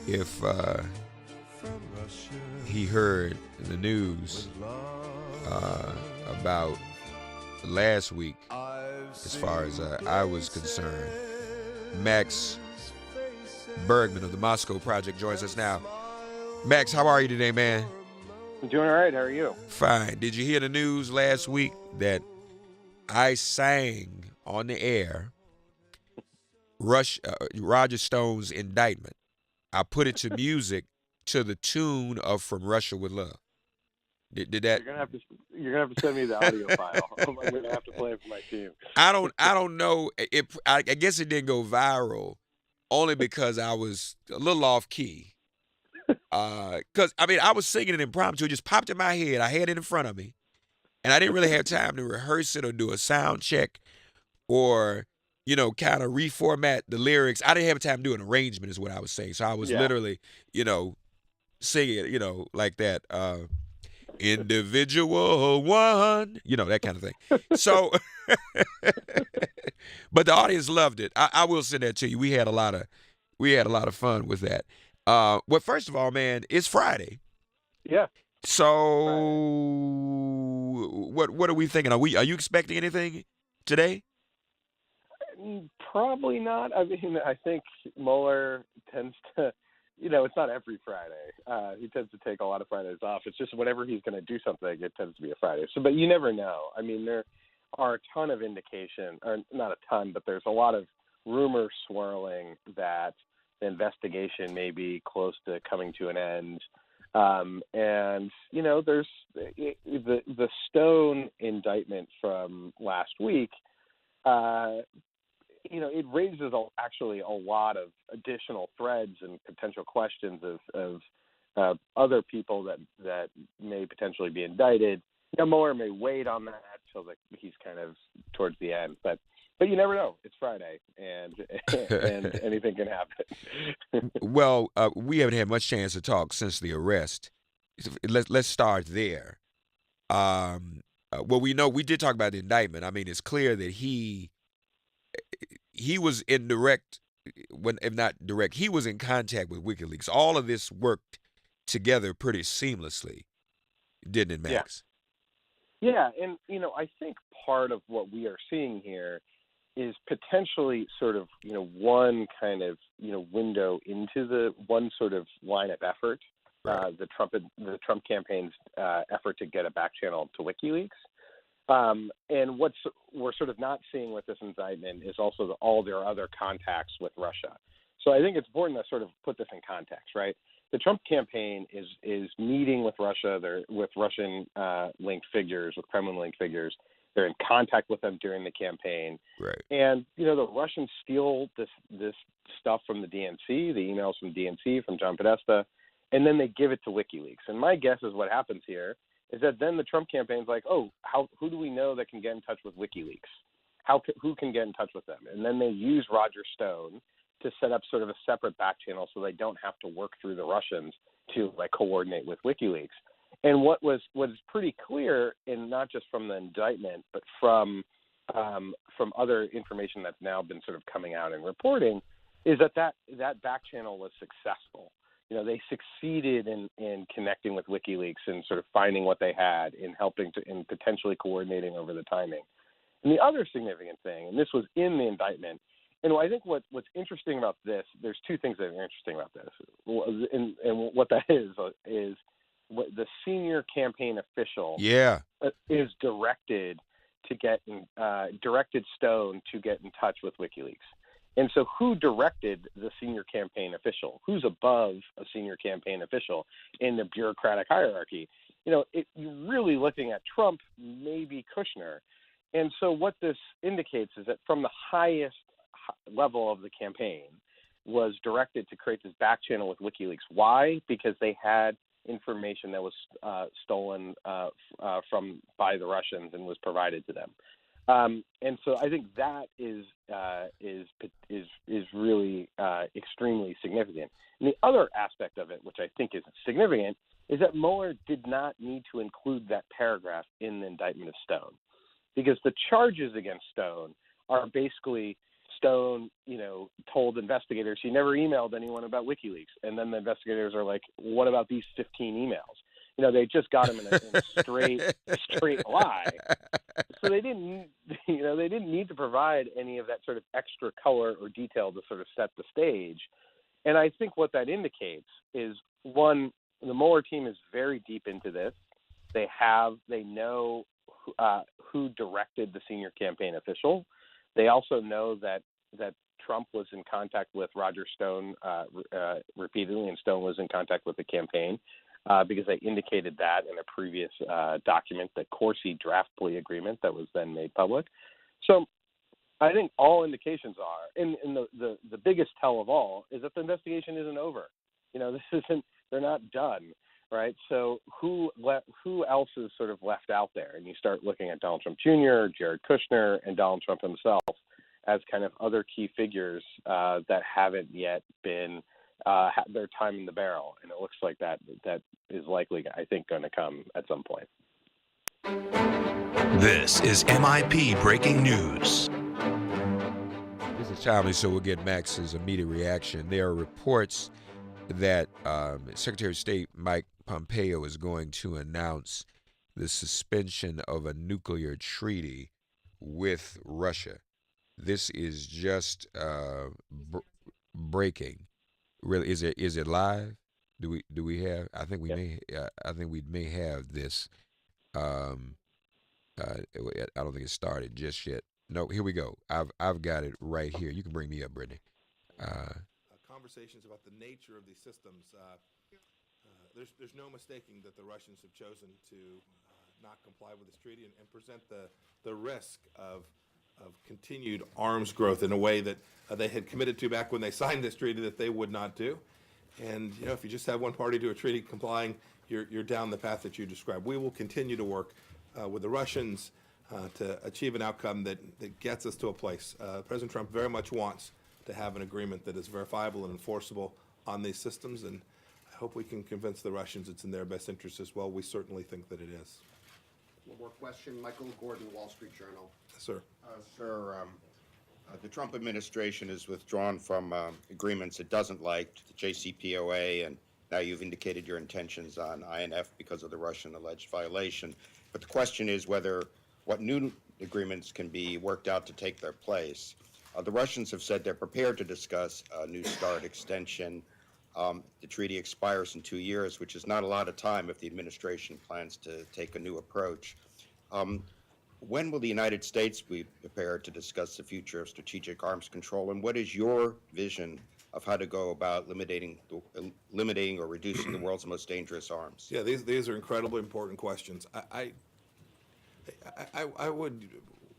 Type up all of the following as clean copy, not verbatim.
if he heard the news uh, about last week, as far as I was concerned. Max Bergmann of the Moscow Project joins us now. Max, how are you today, man? I'm doing all right. How are you? Fine. Did you hear the news last week that I sang on the air Roger Stone's indictment? I put it to music to the tune of "From Russia with Love." Did that? You're gonna have to send me the audio file. I'm gonna have to play it for my team. I don't know. I guess it didn't go viral, only because I was a little off key. Cause I mean I was singing it impromptu. It just popped in my head. I had it in front of me, and I didn't really have time to rehearse it or do a sound check or kind of reformat the lyrics. I didn't have time to do an arrangement, is what I was saying. So I was Yeah. literally, singing it, like that. Individual one, that kind of thing. So, but the audience loved it. I will send that to you. We had a lot of fun with that. Well, first of all, man, it's Friday. Yeah. So, Friday. what are we thinking? Are you expecting anything today? Probably not. I mean, I think Mueller tends to, it's not every Friday. He tends to take a lot of Fridays off. It's just whenever he's going to do something, it tends to be a Friday. So, but you never know. I mean, there are a ton of indication, or not a ton, but there's a lot of rumors swirling that the investigation may be close to coming to an end. And there's the Stone indictment from last week. It raises actually a lot of additional threads and potential questions of other people that may potentially be indicted. Mueller may wait on that till he's kind of towards the end, but you never know. It's Friday, and and anything can happen. Well, we haven't had much chance to talk since the arrest. Let's start there. Well, we did talk about the indictment. I mean, it's clear that he was in direct, when if not direct, he was in contact with WikiLeaks. All of this worked together pretty seamlessly, didn't it, Yeah. Max? Yeah, and I think part of what we are seeing here is potentially sort of one kind of window into the one sort of line of effort, Right. the Trump campaign's effort to get a back channel to WikiLeaks. And what we're sort of not seeing with this indictment is also all their other contacts with Russia. So I think it's important to sort of put this in context, right? The Trump campaign is meeting with Russia. They're with Russian linked figures, with Kremlin linked figures. They're in contact with them during the campaign. Right. And the Russians steal this stuff from the DNC, the emails from DNC, from John Podesta, and then they give it to WikiLeaks. And my guess is what happens here is that then the Trump campaign's like, oh, who do we know that can get in touch with WikiLeaks? Who can get in touch with them? And then they use Roger Stone to set up sort of a separate back channel so they don't have to work through the Russians to coordinate with WikiLeaks. And what is pretty clear, and not just from the indictment, but from other information that's now been sort of coming out and reporting, is that back channel was successful. They succeeded in connecting with WikiLeaks and sort of finding what they had in helping in potentially coordinating over the timing. And the other significant thing, and this was in the indictment, and I think what's interesting about this, there's two things that are interesting about this, and what that is what the senior campaign official Yeah. is directed Stone to get in touch with WikiLeaks. And so who directed the senior campaign official? Who's above a senior campaign official in the bureaucratic hierarchy? You're really looking at Trump, maybe Kushner. And so what this indicates is that from the highest level of the campaign was directed to create this back channel with WikiLeaks. Why? Because they had information that was stolen by the Russians and was provided to them. And so I think that is really extremely significant. And the other aspect of it, which I think is significant, is that Mueller did not need to include that paragraph in the indictment of Stone, because the charges against Stone are basically Stone, told investigators he never emailed anyone about WikiLeaks, and then the investigators are like, "What about these 15 emails?" They just got him in a straight lie. So they didn't, they didn't need to provide any of that sort of extra color or detail to sort of set the stage. And I think what that indicates is, one, the Mueller team is very deep into this. They know who directed the senior campaign official. They also know that Trump was in contact with Roger Stone repeatedly, and Stone was in contact with the campaign because they indicated that in a previous document, the Corsi draft plea agreement that was then made public. So I think all indications are, and the biggest tell of all is that the investigation isn't over. They're not done, right? So who else is sort of left out there? And you start looking at Donald Trump Jr., Jared Kushner, and Donald Trump himself as kind of other key figures that haven't yet been had their time in the barrel. And it looks like that is likely, I think, going to come at some point. This is MIP Breaking News. This is timely, so we'll get Max's immediate reaction. There are reports that Secretary of State Mike Pompeo is going to announce the suspension of a nuclear treaty with Russia. This is just breaking. Really, is it live? Do we have? I think we may have this. I don't think it started just yet. No, here we go. I've got it right here. You can bring me up, Brittany. Conversations about the nature of these systems. There's no mistaking that the Russians have chosen to not comply with this treaty and present the risk of continued arms growth in a way that they had committed to back when they signed this treaty that they would not do. And if you just have one party to a treaty complying, you're down the path that you described. We will continue to work with the Russians to achieve an outcome that gets us to a place. President Trump very much wants to have an agreement that is verifiable and enforceable on these systems, and I hope we can convince the Russians it's in their best interest as well. We certainly think that it is. One more question. Michael Gordon, Wall Street Journal. Yes, sir. Sir, the Trump administration has withdrawn from agreements it doesn't like, the JCPOA, and now you've indicated your intentions on INF because of the Russian alleged violation. But the question is what new agreements can be worked out to take their place. The Russians have said they're prepared to discuss a New START extension. The treaty expires in 2 years, which is not a lot of time if the administration plans to take a new approach. When will the United States be prepared to discuss the future of strategic arms control, and what is your vision of how to go about limiting or reducing the world's most dangerous arms? Yeah, these are incredibly important questions. I would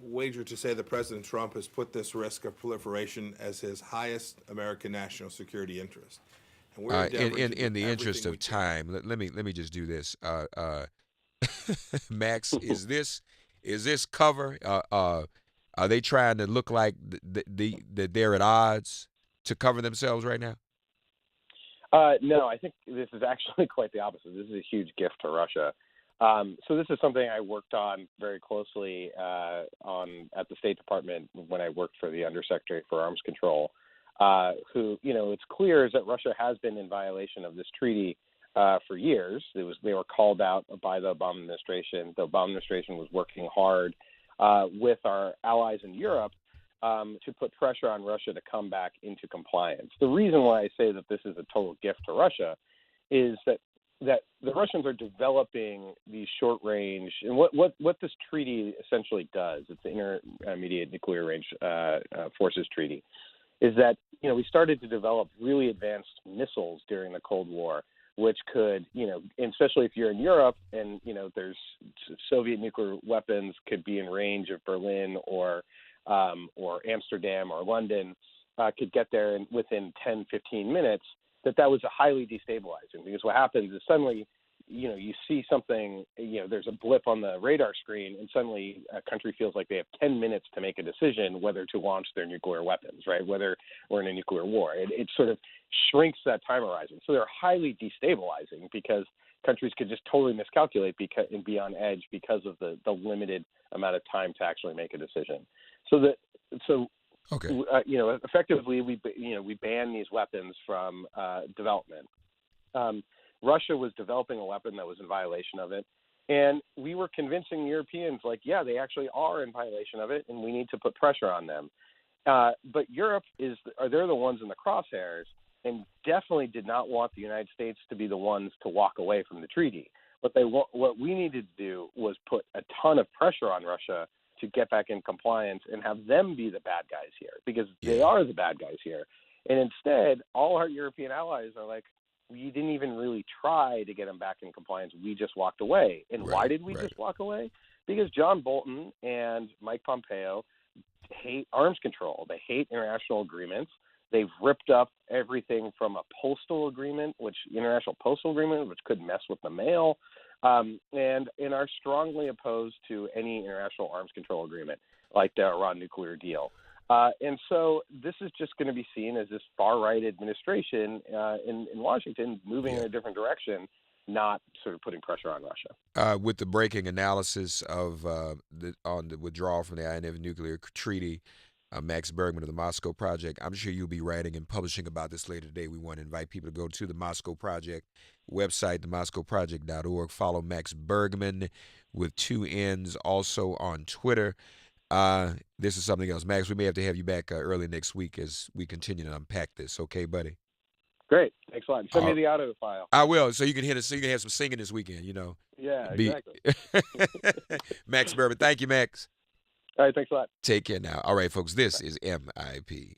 wager to say that President Trump has put this risk of proliferation as his highest American national security interest. And we're in the interest of time, let me just do this. Max, is this cover? Are they trying to look like that they're at odds to cover themselves right now? No, I think this is actually quite the opposite. This is a huge gift to Russia. So this is something I worked on very closely at the State Department when I worked for the Undersecretary for Arms Control, who, it's clear is that Russia has been in violation of this treaty for years. They were called out by the Obama administration. The Obama administration was working hard with our allies in Europe to put pressure on Russia to come back into compliance. The reason why I say that this is a total gift to Russia is that the Russians are developing these short-range, and what this treaty essentially does, it's the Intermediate Nuclear Range Forces Treaty, is that, we started to develop really advanced missiles during the Cold War, which could, especially if you're in Europe and, there's Soviet nuclear weapons could be in range of Berlin or Amsterdam or London, could get there within 10, 15 minutes, that was a highly destabilizing, because what happens is suddenly, you see something, there's a blip on the radar screen, and suddenly a country feels like they have 10 minutes to make a decision whether to launch their nuclear weapons, right? Whether we're in a nuclear war. It sort of shrinks that time horizon. So they're highly destabilizing because countries could just totally miscalculate and be on edge because of the limited amount of time to actually make a decision. So Okay. Effectively, we ban these weapons from development. Russia was developing a weapon that was in violation of it, and we were convincing Europeans, like, yeah, they actually are in violation of it, and we need to put pressure on them. But Europe they're the ones in the crosshairs, and definitely did not want the United States to be the ones to walk away from the treaty. What we needed to do was put a ton of pressure on Russia to get back in compliance and have them be the bad guys here, because they are the bad guys here. And instead, all our European allies are like, we didn't even really try to get them back in compliance. We just walked away. And why did we just walk away? Because John Bolton and Mike Pompeo hate arms control. They hate international agreements. They've ripped up everything from a international postal agreement, which could mess with the mail, and are strongly opposed to any international arms control agreement like the Iran nuclear deal. And so this is just going to be seen as this far-right administration in Washington moving in a different direction, not sort of putting pressure on Russia. With the breaking analysis of on the withdrawal from the INF nuclear treaty, Max Bergmann of the Moscow Project, I'm sure you'll be writing and publishing about this later today. We want to invite people to go to the Moscow Project website, themoscowproject.org. Follow Max Bergmann with 2 N's, also on Twitter. This is something else. Max, we may have to have you back early next week as we continue to unpack this. Okay, buddy? Great. Thanks a lot. Send me the audio file. I will. So you can so you can have some singing this weekend, Yeah, exactly. Max Bergmann. Thank you, Max. All right, thanks a lot. Take care now. All right, folks, this is MIP.